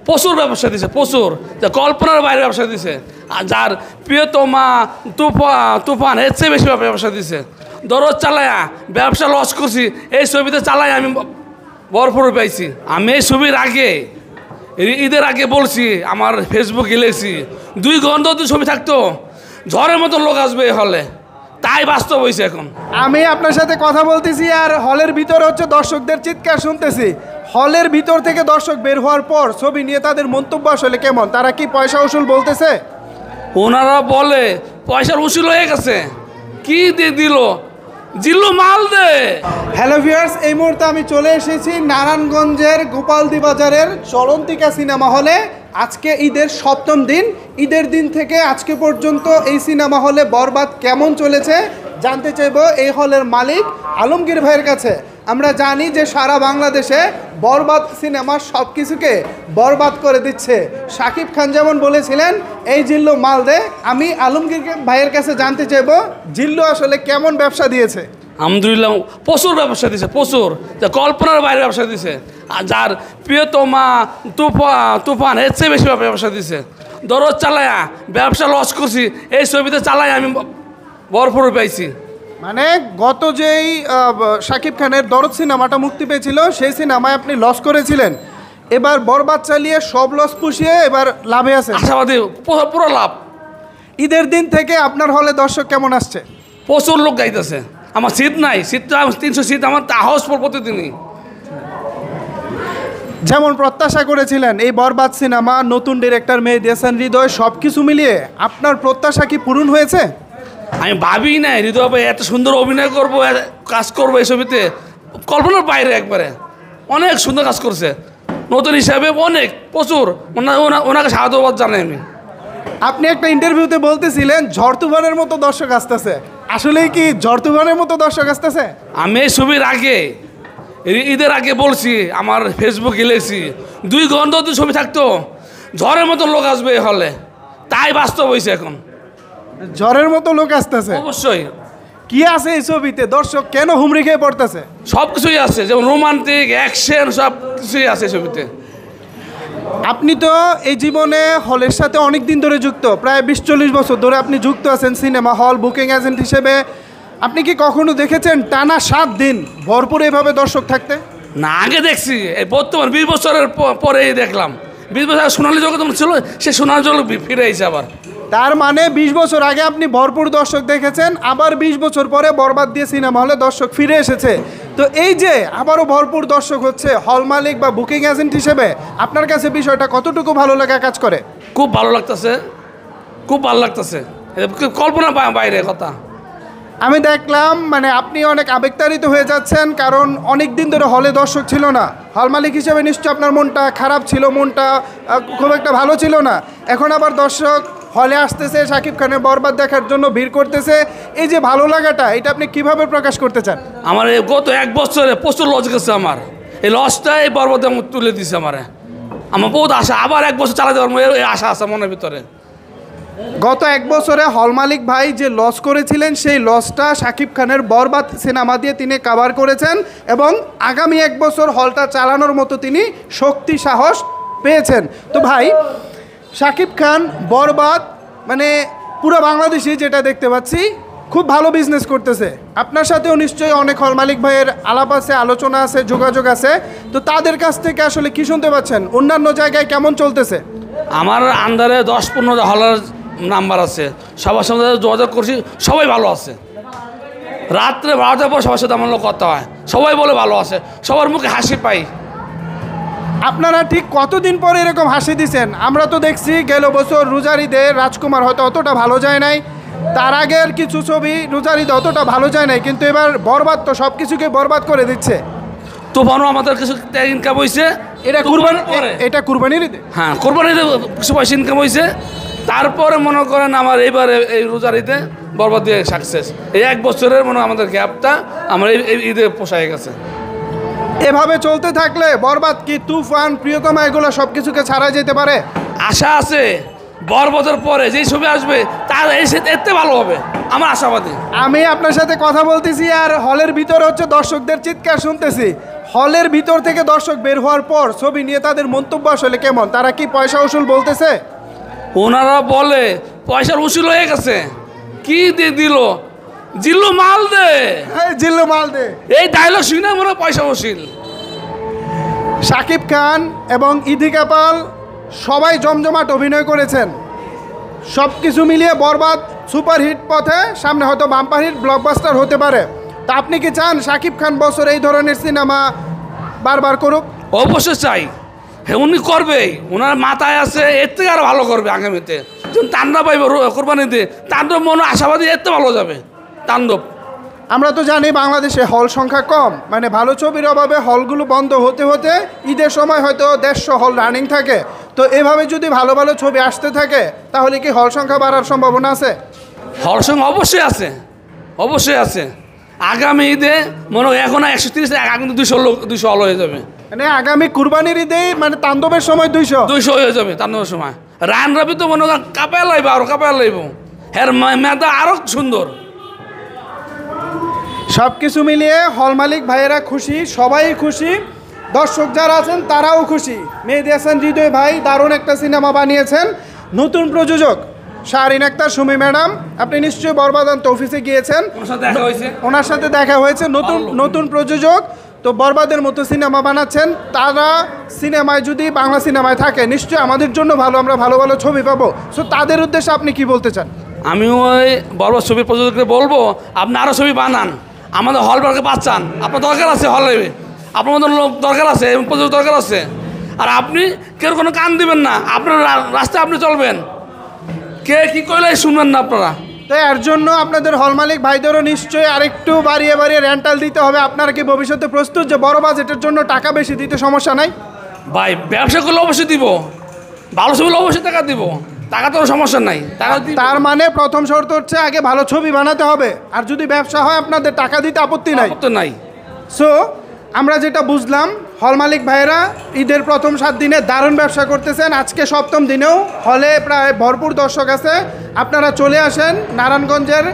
প্রচুর ব্যবসা দিছে, প্রচুর কল্পনার বাইরে ব্যবসা দিছে। আর যার প্রিয়তমা তুফান এর চেয়ে বেশি ব্যবসা দিছে। দরজ চালায়া ব্যবসা লস করছি, এই ছবিতে চালাই আমি ভরপুর পাইছি। আমি এই ছবির আগে ঈদের আগে বলছি, আমার ফেসবুকে লিখছি 2 ঘন্টা যদি ছবি থাকতো ঝড়ের মতো লোক আসবে এই হলে, তাই বাস্তব হয়েছে। এখন আমি আপনার সাথে কথা বলতেছি আর হলের ভিতরে হচ্ছে দর্শকদের চিৎকার শুনতেছি। হলের ভিতর থেকে দর্শক বের হওয়ার পর ছবি নিয়ে তাদের মন্তব্য আসলে কেমন? তারা কি পয়সা উসুল বলতেছে? ওনারা বলে পয়সার উসুল হয়ে গেছে, কি দিয়ে দিল জিল্লু মাল দে। হ্যালো ভিউয়ার্স, এই মুহূর্তে আমি চলে এসেছি নারায়ণগঞ্জের গোপালদি বাজারের চলন্তিকা সিনেমা হলে। আজকে ঈদের 7ম দিন। ঈদের দিন থেকে আজকে পর্যন্ত এই সিনেমা হলে বরবাদ কেমন চলেছে জানতে চাইব এই হলের মালিক আলমগীর ভাইয়ের কাছে। আমরা জানি যে সারা বাংলাদেশে বরবাদ সিনেমা সব কিছুকে বরবাদ করে দিচ্ছে। শাকিব খান যেমন বলেছিলেন এই জিল্লু মাল দে, আমি আলমগীর ভাইয়ের কাছে জানতে চাইব জিল্লু আসলে কেমন ব্যবসা দিয়েছে। আলহামদুলিল্লাহ প্রচুর ব্যবসা দিছে, প্রচুর কল্পনার বাইরে ব্যবসা দিছে। আর যার প্রিয়তমা তুফান এর চেয়ে বেশি ব্যবসা দিছে। দরজ চালায়া ব্যবসা লস করছি, এই ছবিতে চালাই আমি ভরপুর পাইছি। মানে গত যেই শাকিব খানের দরদ সিনেমাটা মুক্তি পেয়েছিল সেই সিনেমায় আপনি লস করেছিলেন, এবার বরবাদ চালিয়ে সব লস পুষিয়ে এবার লাভে আছে, আশাবাদী পুরো লাভ। ঈদের দিন থেকে আপনার হলে দর্শক কেমন আসছে? প্রচুর লোক গাইতেছে। আমার সিট নাই, সিটটা 300 সিট আমার হাউস প্রতিদিনই। যেমন প্রত্যাশা করেছিলেন এই বরবাদ সিনেমা, নতুন ডিরেক্টর মেহেদী হাসান হৃদয়, সব কিছু মিলিয়ে আপনার প্রত্যাশা কি পূরণ হয়েছে? আমি ভাবি নাই হৃদয় ভাই এত সুন্দর অভিনয় করবো, কাজ করবো এই ছবিতে, কল্পনার বাইরে একবারে। অনেক সুন্দর কাজ করছে, নতুন হিসাবে অনেক প্রচুর। ওনাকে সাধুবাদ জানাই আমি। আপনি একটা ইন্টারভিউতে বলতেছিলেন ঝড় তুফানের মতো দর্শক আসতেছে, আসলেই কি ঝড় তুফানের মতো দর্শক আসতেছে? আমি এই ছবির আগে ঈদের আগে বলছি, আমার ফেসবুকে লিখছি 2 ঘন্টা যদি ছবি থাকতো ঝড়ের মতো লোক আসবে এই হলে, তাই বাস্তব হয়েছে। এখন ঝড়ের মতো লোক আসতেছে। অবশ্যই। কি আছে এই ছবিতে? দর্শক কেন হুমড়ি খেয়ে পড়তেছে? সব কিছুই আছে, যেমন রোমান্টিক, অ্যাকশন, সব কিছুই আছে ছবিতে। আপনি তো এই জীবনে হলের সাথে অনেক দিন ধরে যুক্ত, প্রায় 20-40 বছর ধরে আপনি যুক্ত আছেন সিনেমা হল বুকিং এজেন্ট হিসেবে। আপনি কি কখনো দেখেছেন টানা 7 দিন ভরপুর এভাবে দর্শক থাকতে? না, আগে দেখছি, এই বর্তমান 20 বছরের পরেই দেখলাম। 20 বছর সোনালী জগৎ ছিল, সে সোনালী জগৎ ফিরে এসেছে আবার। তার মানে 20 বছর আগে আপনি ভরপুর দর্শক দেখেছেন, আবার 20 বছর পরে বরবাদ দিয়ে সিনেমা হলে দর্শক ফিরে এসেছে। তো এই যে আবারও ভরপুর দর্শক হচ্ছে, হল মালিক বা বুকিং এজেন্ট হিসেবে আপনার কাছে বিষয়টা কতটুকু ভালো লাগা কাজ করে? খুব ভালো লাগতেছে, খুব ভালো লাগতেছে, কল্পনা বাইরে কথা। আমি দেখলাম মানে আপনি অনেক আবেগতাড়িত হয়ে যাচ্ছেন, কারণ অনেক দিন ধরে হলে দর্শক ছিল না। হল মালিক হিসেবে নিশ্চয় আপনার মনটা খারাপ ছিল, মনটা খুব একটা ভালো ছিল না। এখন আবার দর্শক হলে আসতেছে, শাকিব খানের বরবাদ দেখার জন্য ভিড় করতেছে। এই যে ভালো লাগাটা, এটা আপনি কিভাবে প্রকাশ করতে চান? আমার গত 1 বছরে প্রচুর লস গেছে। আমার এই লসটা এই বরবাদে তুলে দিছে। আমার বহুত আশা, আবার 1 বছর চালাতে পারবো এই আশা আছে মনের ভিতরে। গত 1 বছরে হল মালিক ভাই যে লস করেছিলেন সেই লসটা শাকিব খানের বরবাদ সিনেমা দিয়ে তিনি কাভার করেছেন, এবং আগামী 1 বছর হলটা চালানোর মতো তিনি শক্তি সাহস পেয়েছেন। তো ভাই, শাকিব খান বরবাদ মানে পুরো বাংলাদেশে যেটা দেখতে পাচ্ছি খুব ভালো বিজনেস করতেছে। আপনার সাথেও নিশ্চয়ই অনেক হল মালিক ভাইয়ের আলাপ আছে, আলোচনা আছে, যোগাযোগ আছে। তো তাদের কাছ থেকে আসলে কি শুনতে পাচ্ছেন? অন্যান্য জায়গায় কেমন চলতেছে? আমার আন্ডারে 10-15 হলের নাম্বার আছে, সবার সঙ্গে যোগাযোগ করছি, সবাই ভালো আছে। রাত্রে 12টার পর সবার সাথে আমার কথা হয়, সবাই বলে ভালো আছে, সবার মুখে হাসি পাই। আপনারা ঠিক কতদিন পরে এরকম হাসি দিচ্ছেন? আমরা তো দেখছি গেল বছর রোজার ঈদে রাজকুমার হয়তো অতটা ভালো যায় নাই, তার আগের কিছু ছবি রোজার ঈদে অতটা ভালো যায় নাই, কিন্তু এবার বরবাদ তো সব কিছুকে বরবাদ করে দিচ্ছে। তুফানও আমাদের কিছু ইনকাম হয়েছে। এটা কুরবানি, এটা কুরবানির ঈদে, হ্যাঁ কুরবানিতে কিছু পয়সা ইনকাম হয়েছে। তারপরে মনে করেন আমার এইবারে এই রোজার ঈদে বরবাদ দিয়ে সাকসেস। এই 1 বছরের মনে আমাদের গ্যাপটা আমার এই ঈদে পোষায় গেছে। এভাবে চলতে থাকলে বরবাদ কি, তুফান, প্রিয়তমা, এগুলো সব কিছুকে ছাড়া যেতে পারে? আশা আছে বরবাদের পরে যেই ছবি আসবে তার এতে ভালো হবে। আমার আশাবাদী। আমি আপনার সাথে কথা বলতেছি আর হলের ভিতরে হচ্ছে দর্শকদের চিৎকার শুনতেছি। হলের ভিতর থেকে দর্শক বের হওয়ার পর ছবি নিয়ে তাদের মন্তব্য আসলে কেমন? তারা কি পয়সা উসুল বলতেছে? ওনারা বলে পয়সার উসুল হয়ে গেছে। কি দিয়ে দিল? জিল্লু মাল দে, জিল্লু মাল দে, এই ডায়লগ শুনে মনে হয় পয়সা উসিল। শাকিব খান এবং ইদিকা পাল সবাই জমজমাট অভিনয় করেছেন। সব কিছু মিলিয়ে বরবাদ সুপারহিট পথে, সামনে হয়তো বাম্পার হিট ব্লকবাস্টার হতে পারে। তা আপনি কি চান শাকিব খান বছর এই ধরনের সিনেমা বারবার করুক? অবশ্যই চাই, হ্যাঁ উনি করবেই। ওনার মাথায় আছে, এর থেকে আরো ভালো করবে আগামীতে। যখন তাণ্ডব পাইব কোরবানিতে, তাণ্ডব মনে আশাবাদী এর থেকে ভালো যাবে তাণ্ডব। আমরা তো জানি বাংলাদেশে হল সংখ্যা কম, মানে ভালো ছবির অভাবে হলগুলো বন্ধ হতে হতে ঈদের সময় হয়তো 150 হল রানিং থাকে। তো এভাবে যদি ভালো ভালো ছবি আসতে থাকে তাহলে কি হল সংখ্যা বাড়ার সম্ভাবনা আছে? হল সংখ্যা অবশ্যই আছে, অবশ্যই আছে। আগামী ঈদে মনে হয় এখন 130, আগামী 200 হল হয়ে যাবে। মানে আগামী কুরবানির ঈদেই মানে তাণ্ডবের সময় 200 হয়ে যাবে তাণ্ডবের সময়। রান রাবি তো মনে হয় কাঁপায় লাইব, আরো কাঁপায় লাইব। হ্যাঁ মেধা আরো সুন্দর। সব কিছু মিলিয়ে হল মালিক ভাইয়েরা খুশি, সবাই খুশি, দর্শক যারা আছেন তারাও খুশি। মেহেদী হাসান হৃদয় ভাই দারুণ একটা সিনেমা বানিয়েছেন। নতুন প্রযোজক শাহরিন আক্তার সুমি ম্যাডাম, আপনি নিশ্চয়ই বরবাদান্ত অফিসে গিয়েছেন, ওনার সাথে দেখা হয়েছে। নতুন প্রযোজক তো বরবাদের মতো সিনেমা বানাচ্ছেন। তারা সিনেমায় যদি বাংলা সিনেমায় থাকে নিশ্চয়ই আমাদের জন্য ভালো, আমরা ভালো ভালো ছবি পাবো। সো তাদের উদ্দেশ্যে আপনি কি বলতে চান? আমি ওই বরবাদ ছবির প্রযোজককে বলবো, আপনি আরও ছবি বানান, আমাদের হল বারকে পাচ্ছেন। আপনার দরকার আছে হলে, আপনার মতো লোক দরকার আছে এবং প্রযোজক দরকার আছে। আর আপনি কেউ কোনো কান দিবেন না, আপনার রাস্তায় আপনি চলবেন, কে কী করলে শুনবেন না আপনারা। তাই এর জন্য আপনাদের হল মালিক ভাইদেরও নিশ্চয়ই আরেকটু বাড়িয়ে বাড়িয়ে রেন্টাল দিতে হবে। আপনারা কি ভবিষ্যতে প্রস্তুত যে বড় বাজেটের জন্য টাকা বেশি দিতে সমস্যা নাই? ভাই ব্যবসা করলে অবশ্যই দিব, ভালো ছবি হলে অবশ্যই টাকা দিব, টাকা তো সমস্যা নাই। টাকা তার মানে প্রথম শর্ত হচ্ছে আগে ভালো ছবি বানাতে হবে, আর যদি ব্যবসা হয় আপনাদের টাকা দিতে আপত্তি নাই। সো আমরা যেটা বুঝলাম, হল মালিক ভাইয়েরা ঈদের প্রথম 7 দিনে দারুণ ব্যবসা করতেছেন। আজকে 7ম দিনেও হলে প্রায় ভরপুর দর্শক আছে। আপনারা চলে আসেন নারায়ণগঞ্জের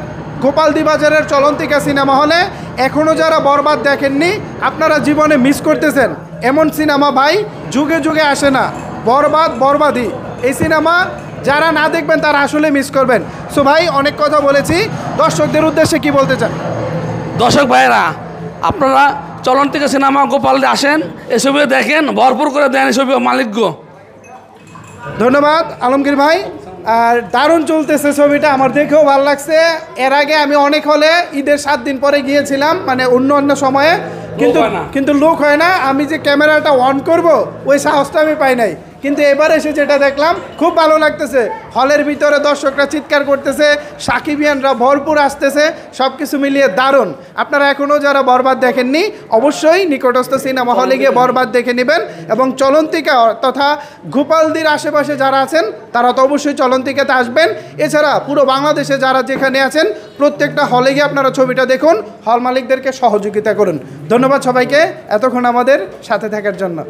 গোপালদি বাজারের চলন্তিকা সিনেমা হলে। এখনও যারা বরবাদ দেখেননি আপনারা জীবনে মিস করতেছেন। এমন সিনেমা ভাই যুগে যুগে আসে না। বরবাদই এই সিনেমা যারা না দেখবেন তারা আসলে মিস করবেন। সো ভাই অনেক কথা বলেছি, দর্শকদের উদ্দেশ্যে কি বলতে চান? দর্শক ভাইয়েরা, আপনারা চলন্তিকা সিনেমা গোপালদে আসেন, এসব দেখেন, ভরপুর করে দেন এসব মালিক গো। ধন্যবাদ আলমগীর ভাই। আর দারুণ চলতেছে ছবিটা, আমার দেখেও ভালো লাগছে। এর আগে আমি অনেক হলে ঈদের 7 দিন পরে গিয়েছিলাম, মানে অন্য সময়ে, কিন্তু লোক হয় না। আমি যে ক্যামেরাটা অন করব ওই সাহসটা আমি পাই নাই। কিন্তু এবার এসে যেটা দেখলাম খুব ভালো লাগতেছে। হলের ভিতরে দর্শকরা চিৎকার করতেছে, সাকিবিয়ানরা ভরপুর আসতেছে, সব কিছু মিলিয়ে দারুণ। আপনারা এখনও যারা বরবাদ দেখেননি অবশ্যই নিকটস্থ সিনেমা হলে গিয়ে বরবাদ দেখে নেবেন। এবং চলন্তিকা তথা গোপালদির আশেপাশে যারা আছেন তারা তো অবশ্যই চলন্তিকাতে আসবেন। এছাড়া পুরো বাংলাদেশে যারা যেখানে আছেন প্রত্যেকটা হলে গিয়ে আপনারা ছবিটা দেখুন, হল মালিকদেরকে সহযোগিতা করুন। ধন্যবাদ সবাইকে এতক্ষণ আমাদের সাথে থাকার জন্য।